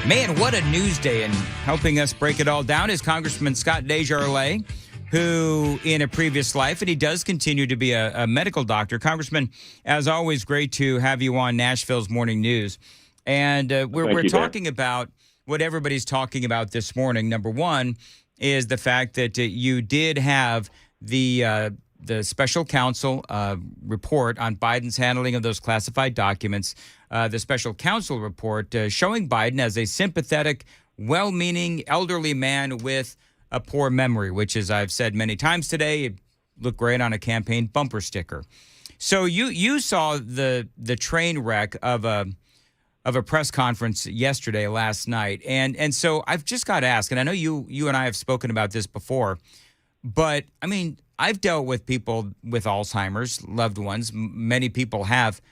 Man, what a news day. And helping us break it all down is Congressman Scott DesJarlais, who in a previous life, and he does continue to be a medical doctor. Congressman, as always, great to have you on Nashville's Morning News. And we're talking about what everybody's talking about this morning. Number one is the fact that you did have the special counsel report on Biden's handling of those classified documents, the special counsel report showing Biden as a sympathetic, well-meaning elderly man with a poor memory, which, as I've said many times today, it looked great on a campaign bumper sticker. So you saw the train wreck of a press conference last night, and so I've just got to ask, and I know you and I have spoken about this before, but I mean, I've dealt with people with Alzheimer's, loved ones. Many people have.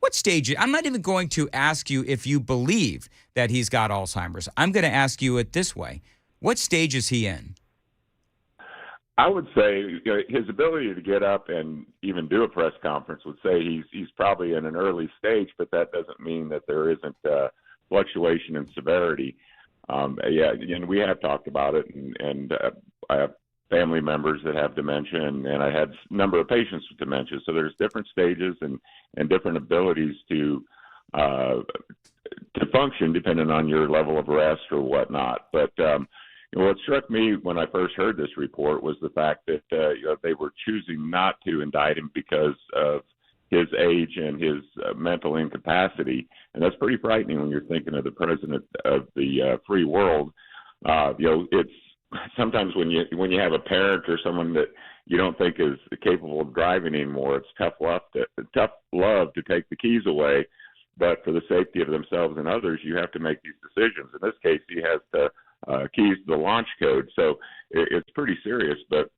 What stage? I'm not even going to ask you if you believe that he's got Alzheimer's. I'm going to ask you it this way. What stage is he in? I would say his ability to get up and even do a press conference would say he's probably in an early stage, but that doesn't mean that there isn't fluctuation in severity. And we have talked about it, and I have family members that have dementia, and I had a number of patients with dementia. So there's different stages and different abilities to function depending on your level of rest or whatnot. But what struck me when I first heard this report was the fact that they were choosing not to indict him because of his age and his mental incapacity, and that's pretty frightening when you're thinking of the president of the free world. It's sometimes when you have a parent or someone that you don't think is capable of driving anymore, it's tough love to take the keys away. But for the safety of themselves and others, you have to make these decisions. In this case, he has the keys to the launch code, so it's pretty serious. But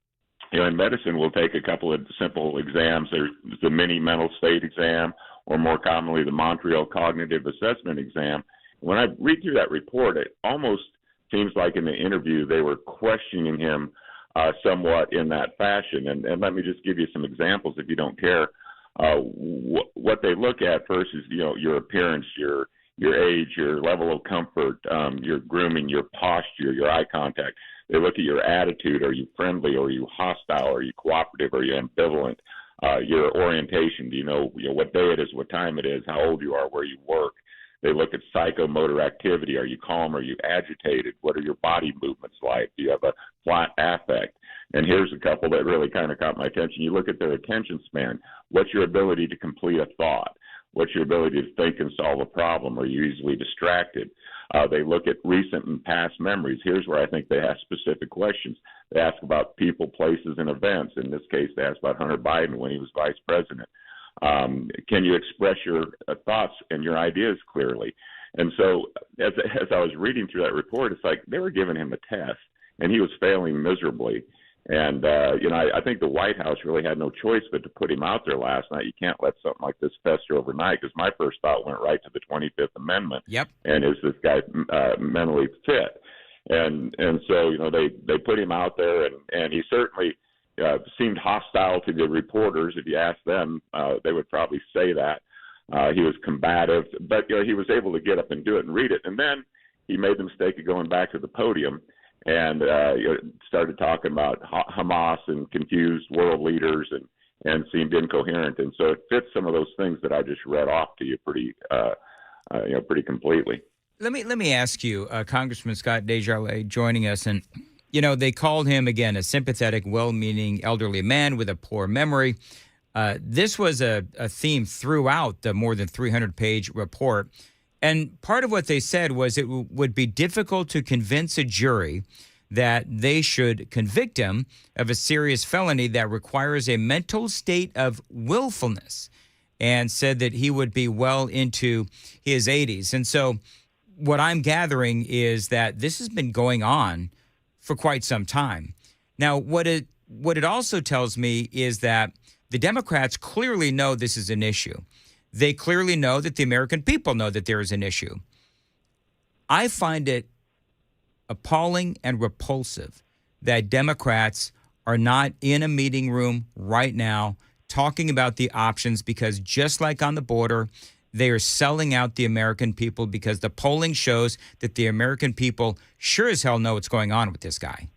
in medicine, we'll take a couple of simple exams. There's the mini mental state exam, or more commonly, the Montreal Cognitive Assessment exam. When I read through that report, it almost seems like in the interview they were questioning him somewhat in that fashion. And let me just give you some examples if you don't care. What they look at first is, your appearance, your age, your level of comfort, your grooming, your posture, your eye contact. They look at your attitude. Are you friendly? Are you hostile? Are you cooperative? Are you ambivalent? Your orientation. Do you know what day it is, what time it is, how old you are, where you work? They look at psychomotor activity. Are you calm? Are you agitated? What are your body movements like? Do you have a flat affect? And here's a couple that really kind of caught my attention. You look at their attention span. What's your ability to complete a thought? What's your ability to think and solve a problem? Are you easily distracted? They look at recent and past memories. Here's where I think they ask specific questions. They ask about people, places, and events. In this case, they asked about Hunter Biden when he was vice president. Can you express your thoughts and your ideas clearly? And so as I was reading through that report, it's like they were giving him a test, and he was failing miserably. And, I think the White House really had no choice but to put him out there last night. You can't let something like this fester overnight, because my first thought went right to the 25th Amendment. Yep. And is this guy mentally fit? And so, they put him out there, and he certainly seemed hostile to the reporters. If you ask them, they would probably say that. He was combative, but he was able to get up and do it and read it. And then he made the mistake of going back to the podium and started talking about Hamas and confused world leaders and seemed incoherent. And so it fits some of those things that I just read off to you pretty completely. Let me ask you, Congressman Scott DesJarlais joining us, and they called him again a sympathetic, well-meaning elderly man with a poor memory. This was a theme throughout the more than 300-page report. And part of what they said was it would be difficult to convince a jury that they should convict him of a serious felony that requires a mental state of willfulness, and said that he would be well into his 80s. And so what I'm gathering is that this has been going on for quite some time. Now, what it also tells me is that the Democrats clearly know this is an issue. They clearly know that the American people know that there is an issue. I find it appalling and repulsive that Democrats are not in a meeting room right now talking about the options, because just like on the border, They are selling out the American people because the polling shows that the American people sure as hell know what's going on with this guy.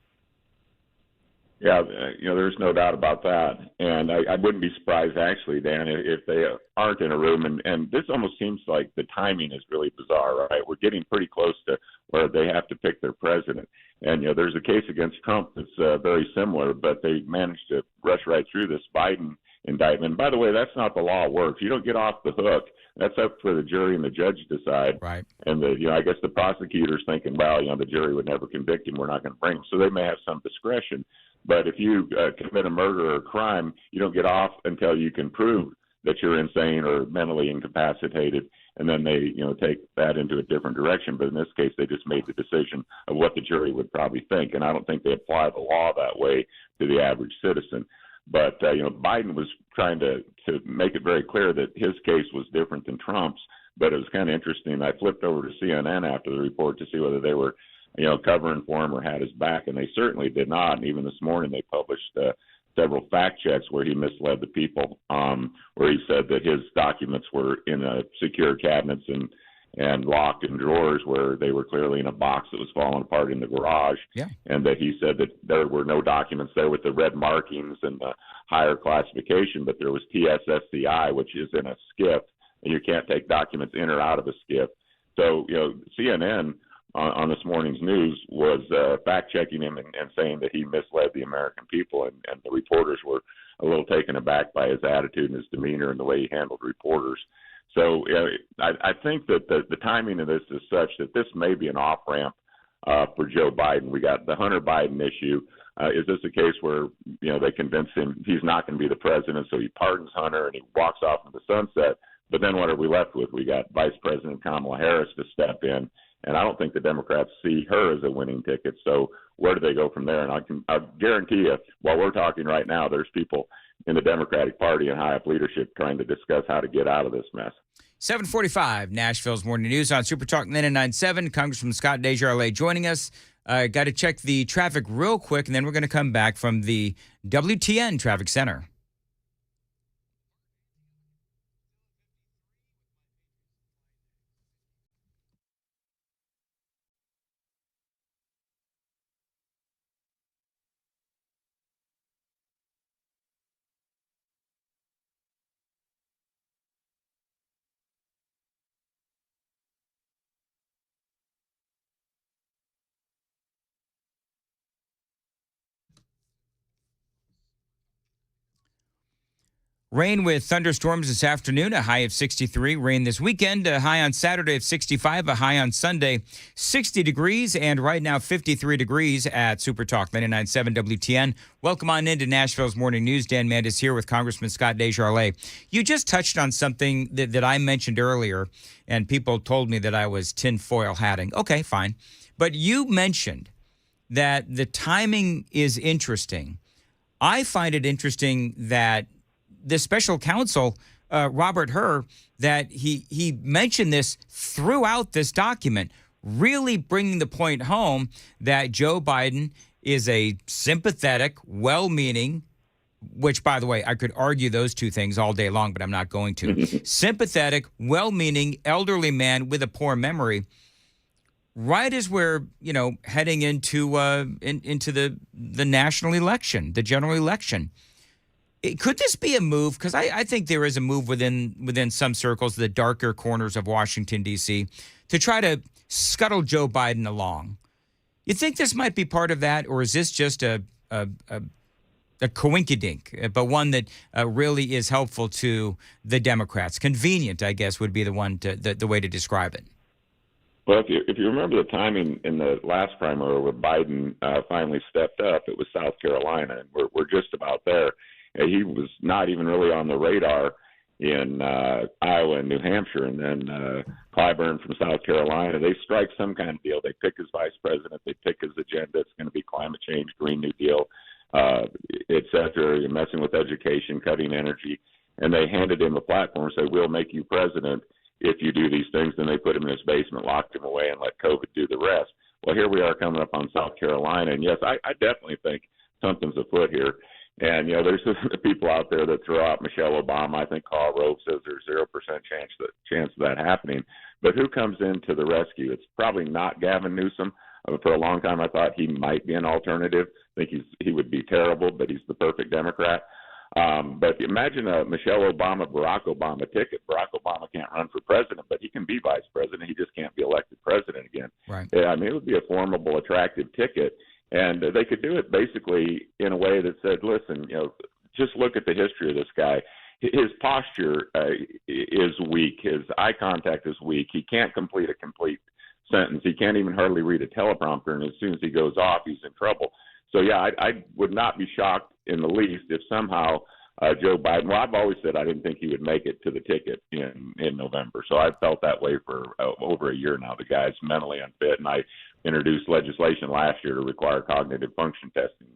Yeah, there's no doubt about that. And I wouldn't be surprised, actually, Dan, if they aren't in a room. And this almost seems like the timing is really bizarre, right? We're getting pretty close to where they have to pick their president. And, there's a case against Trump that's very similar, but they managed to rush right through this Biden indictment. By the way, that's not the law works. You don't get off the hook. That's up for the jury and the judge to decide. Right. And I guess the prosecutor's thinking, well, the jury would never convict him. We're not going to bring him. So they may have some discretion. But if you commit a murder or a crime, you don't get off until you can prove that you're insane or mentally incapacitated. And then they, take that into a different direction. But in this case, they just made the decision of what the jury would probably think. And I don't think they apply the law that way to the average citizen. But, Biden was trying to make it very clear that his case was different than Trump's. But it was kind of interesting. I flipped over to CNN after the report to see whether they were, covering for him or had his back. And they certainly did not. And even this morning they published several fact checks where he misled the people, where he said that his documents were in secure cabinets and locked in drawers where they were clearly in a box that was falling apart in the garage. Yeah. And that he said that there were no documents there with the red markings and the higher classification, but there was TSSCI, which is in a SCIF, and you can't take documents in or out of a SCIF. So, CNN on this morning's news was fact-checking him and saying that he misled the American people, and the reporters were a little taken aback by his attitude and his demeanor and the way he handled reporters. So I think that the timing of this is such that this may be an off-ramp for Joe Biden. We got the Hunter Biden issue. Is this a case where, they convince him he's not going to be the president, so he pardons Hunter and he walks off into the sunset? But then what are we left with? We got Vice President Kamala Harris to step in, and I don't think the Democrats see her as a winning ticket. So where do they go from there? And I guarantee you, while we're talking right now, there's people in the Democratic Party and high up leadership trying to discuss how to get out of this mess. 745, Nashville's Morning News on Super Talk 99.7. Congressman Scott DesJarlais joining us. Got to check the traffic real quick, and then we're going to come back from the WTN Traffic Center. Rain with thunderstorms this afternoon, a high of 63. Rain this weekend, a high on Saturday of 65, a high on Sunday, 60 degrees, and right now 53 degrees at Super Talk 99.7 WTN. Welcome on into Nashville's Morning News. Dan Mandis here with Congressman Scott DesJarlais. You just touched on something that I mentioned earlier, and people told me that I was tinfoil hatting. Okay, fine. But you mentioned that the timing is interesting. I find it interesting that the special counsel, Robert Hur, that he mentioned this throughout this document, really bringing the point home that Joe Biden is a sympathetic, well-meaning, which, by the way, I could argue those two things all day long, but I'm not going to. Sympathetic, well-meaning, elderly man with a poor memory, right as we're, heading into the national election, the general election. Could this be a move? Because I think there is a move within some circles, the darker corners of Washington, D.C., to try to scuttle Joe Biden along. You think this might be part of that, or is this just a coinkydink, but one that really is helpful to the Democrats? Convenient, I guess, would be the way to describe it. Well, if you remember the timing in the last primary where Biden finally stepped up, it was South Carolina, and we're just about there. He was not even really on the radar in Iowa and New Hampshire, and then Clyburn from South Carolina. They strike some kind of deal. They pick his vice president. They pick his agenda. It's going to be climate change, Green New Deal, et cetera. You're messing with education, cutting energy. And they handed him a platform and said, we'll make you president if you do these things. Then they put him in his basement, locked him away, and let COVID do the rest. Well, here we are coming up on South Carolina. And, yes, I definitely think something's afoot here. And there's people out there that throw out Michelle Obama. I think Karl Rove says there's 0% chance of that happening. But who comes in to the rescue? It's probably not Gavin Newsom. For a long time, I thought he might be an alternative. I think he would be terrible, but he's the perfect Democrat. But imagine a Michelle Obama, Barack Obama ticket. Barack Obama can't run for president, but he can be vice president. He just can't be elected president again. Right. Yeah, I mean, it would be a formidable, attractive ticket. And they could do it basically in a way that said, listen, just look at the history of this guy. His posture is weak. His eye contact is weak. He can't complete a complete sentence. He can't even hardly read a teleprompter. And as soon as he goes off, he's in trouble. So, yeah, I would not be shocked in the least if somehow Joe Biden, well, I've always said I didn't think he would make it to the ticket in November. So I've felt that way for over a year now. The guy's mentally unfit, and I introduced legislation last year to require cognitive function testing.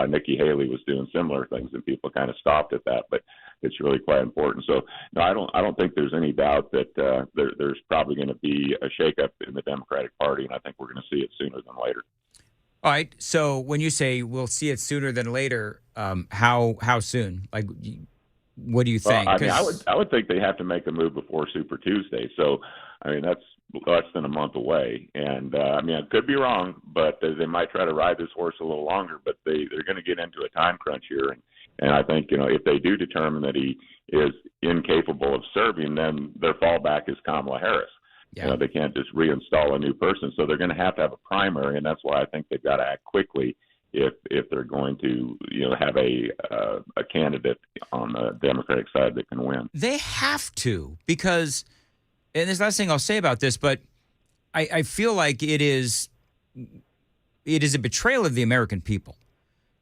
Nikki Haley was doing similar things, and people kind of stopped at that, but it's really quite important. So, no, I don't think there's any doubt that there's probably going to be a shakeup in the Democratic Party, and I think we're going to see it sooner than later. All right. So when you say we'll see it sooner than later, how soon? Like, what do you think? Well, I would think they have to make a move before Super Tuesday. So, I mean, that's less than a month away. And, I could be wrong, but they might try to ride this horse a little longer. But they're going to get into a time crunch here. And I think, if they do determine that he is incapable of serving, then their fallback is Kamala Harris. Yeah. They can't just reinstall a new person. So they're going to have a primary, and that's why I think they've got to act quickly if they're going to have a candidate on the Democratic side that can win. They have to, because, and there's last thing I'll say about this, but I feel like it is a betrayal of the American people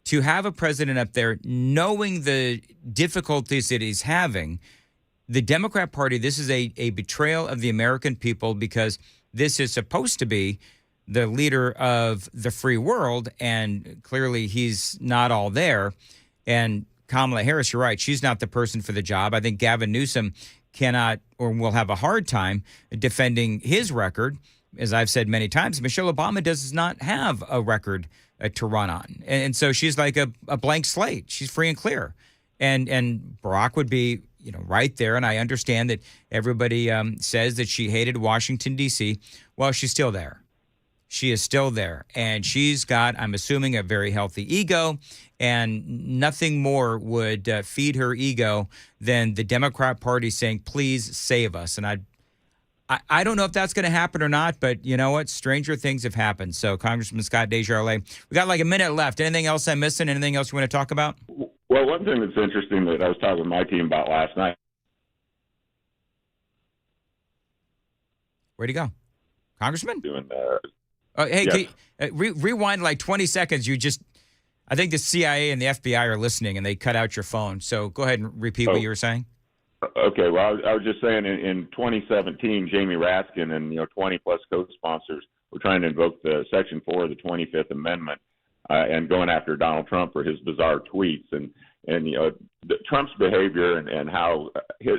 to have a president up there knowing the difficulties that he's having. The Democrat Party, this is a betrayal of the American people, because this is supposed to be the leader of the free world, and clearly he's not all there. And Kamala Harris, you're right, she's not the person for the job. I think Gavin Newsom cannot or will have a hard time defending his record. As I've said many times, Michelle Obama does not have a record to run on. And so she's like a blank slate. She's free and clear. And Barack would be right there. And I understand that everybody says that she hated Washington, D.C. Well, she's still there. She is still there. And she's got, I'm assuming, a very healthy ego. And nothing more would feed her ego than the Democrat Party saying, please save us. And I don't know if that's going to happen or not, but you know what? Stranger things have happened. So, Congressman Scott DesJarlais, we got like a minute left. Anything else I'm missing? Anything else you want to talk about? Well, one thing that's interesting that I was talking with my team about last night. Where'd he go? Congressman? Doing, hey, yes. Rewind like 20 seconds. I think the CIA and the FBI are listening, and they cut out your phone. So go ahead and repeat what you were saying. Okay, well, I was just saying in 2017, Jamie Raskin and 20-plus co-sponsors were trying to invoke the Section 4 of the 25th Amendment and going after Donald Trump for his bizarre tweets. And Trump's behavior and how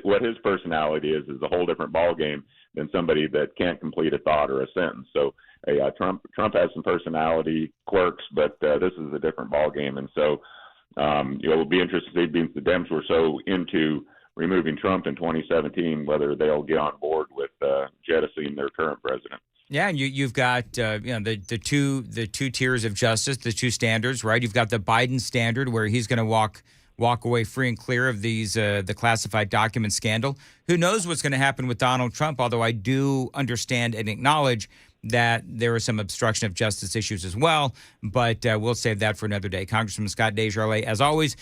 what his personality is a whole different ballgame than somebody that can't complete a thought or a sentence. So Trump has some personality quirks, but this is a different ballgame. And so it'll be interesting to see, being the Dems were so into removing Trump in 2017, whether they'll get on board with jettisoning their current president. Yeah, and you've got the two tiers of justice, the two standards, right? You've got the Biden standard, where he's going to walk away free and clear of these the classified document scandal. Who knows what's going to happen with Donald Trump? Although I do understand and acknowledge that there are some obstruction of justice issues as well, but we'll save that for another day. Congressman Scott DesJarlais, as always,